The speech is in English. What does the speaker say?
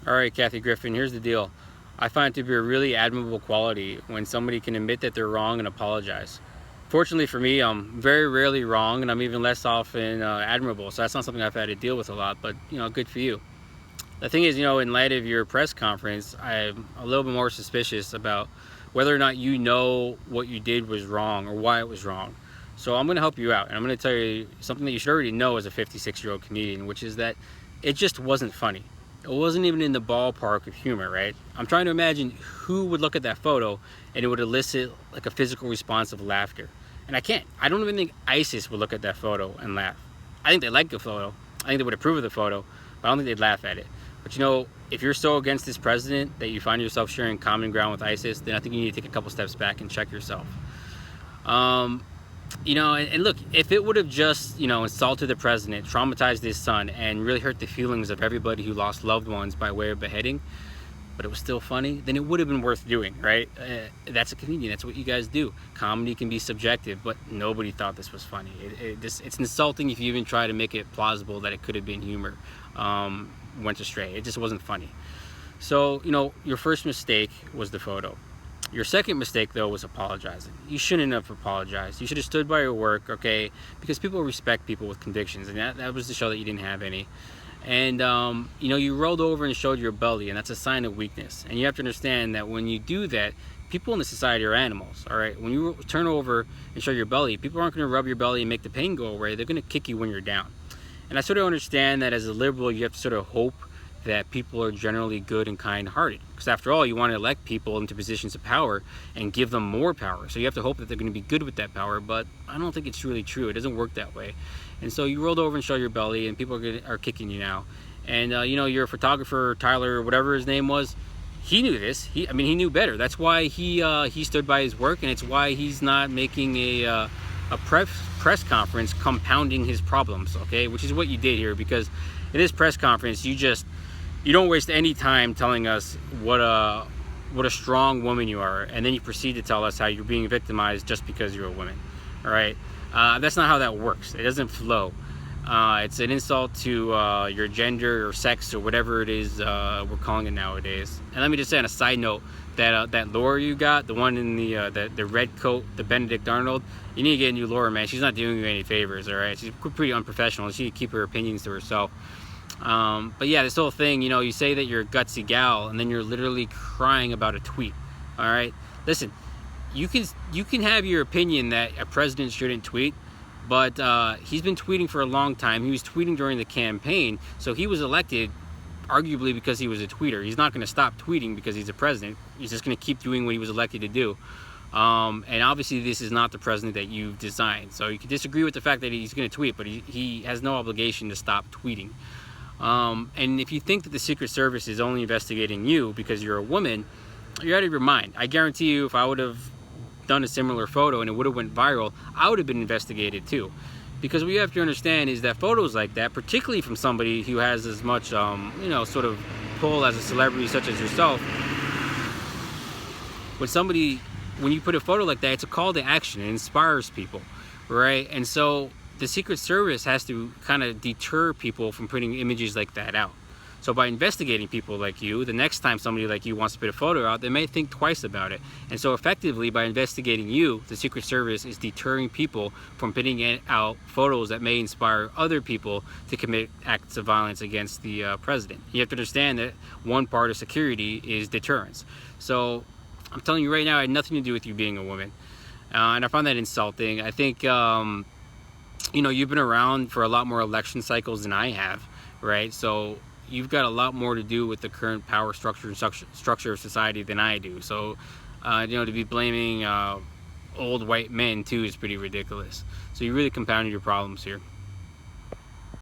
All right, Kathy Griffin, here's the deal. I find it to be a really admirable quality when somebody can admit that they're wrong and apologize. Fortunately for me, I'm very rarely wrong, and I'm even less often admirable. So that's not something I've had to deal with a lot, but good for you. The thing is, in light of your press conference, I'm a little bit more suspicious about whether or not you know what you did was wrong or why it was wrong. So I'm going to help you out, and I'm going to tell you something that you should already know as a 56-year-old comedian, which is that it just wasn't funny. It wasn't even in the ballpark of humor, right? I'm trying to imagine who would look at that photo and it would elicit like a physical response of laughter. And I can't. I don't even think ISIS would look at that photo and laugh. I think they like the photo. I think they would approve of the photo, but I don't think they'd laugh at it. But if you're so against this president that you find yourself sharing common ground with ISIS, then I think you need to take a couple steps back and check yourself. And look, if it would have just, insulted the president, traumatized his son, and really hurt the feelings of everybody who lost loved ones by way of beheading, but it was still funny, then it would have been worth doing, right? That's a comedian. That's what you guys do. Comedy can be subjective, but nobody thought this was funny. It's insulting if you even try to make it plausible that it could have been humor. Went astray. It just wasn't funny. So, your first mistake was the photo. Your second mistake, though, was apologizing. You shouldn't have apologized. You should have stood by your work, okay? Because people respect people with convictions, and that was to show that you didn't have any. And, you rolled over and showed your belly, and that's a sign of weakness. And you have to understand that when you do that, people in the society are animals, all right? When you turn over and show your belly, people aren't going to rub your belly and make the pain go away. They're going to kick you when you're down. And I sort of understand that as a liberal, you have to sort of hope that people are generally good and kind-hearted. Because after all, you want to elect people into positions of power and give them more power. So you have to hope that they're going to be good with that power, but I don't think it's really true. It doesn't work that way. And so you rolled over and showed your belly, and people are kicking you now. And, your photographer, Tyler, whatever his name was, he knew this. He knew better. That's why he stood by his work, and it's why he's not making a press conference compounding his problems, okay? Which is what you did here, because in this press conference, you don't waste any time telling us what a strong woman you are, and then you proceed to tell us how you're being victimized just because you're a woman, all right? That's not how that works. It doesn't flow. It's an insult to your gender or sex or whatever it is we're calling it nowadays. And let me just say on a side note, that Laura you got, the one in the red coat, the Benedict Arnold, you need to get a new Laura, man. She's not doing you any favors, all right? She's pretty unprofessional. She should keep her opinions to herself. But yeah, this whole thing, you say that you're a gutsy gal, and then you're literally crying about a tweet, all right? Listen, you can have your opinion that a president shouldn't tweet, but he's been tweeting for a long time. He was tweeting during the campaign, so he was elected arguably because he was a tweeter. He's not going to stop tweeting because he's a president. He's just going to keep doing what he was elected to do. And obviously this is not the president that you've designed. So you can disagree with the fact that he's going to tweet, but he has no obligation to stop tweeting. And if you think that the Secret Service is only investigating you because you're a woman, you're out of your mind. I guarantee you, if I would have done a similar photo and it would have went viral, I would have been investigated too. Because what you have to understand is that photos like that, particularly from somebody who has as much, sort of pull as a celebrity such as yourself, when you put a photo like that, it's a call to action. It inspires people, right? And so the Secret Service has to kind of deter people from putting images like that out. So by investigating people like you, the next time somebody like you wants to put a photo out, they may think twice about it. And so effectively, by investigating you, the Secret Service is deterring people from putting out photos that may inspire other people to commit acts of violence against the president. You have to understand that one part of security is deterrence. So I'm telling you right now, it had nothing to do with you being a woman. And I find that insulting. I think, you've been around for a lot more election cycles than I have, right? So you've got a lot more to do with the current power structure and structure of society than I do. So, to be blaming old white men too is pretty ridiculous. So you really compounded your problems here.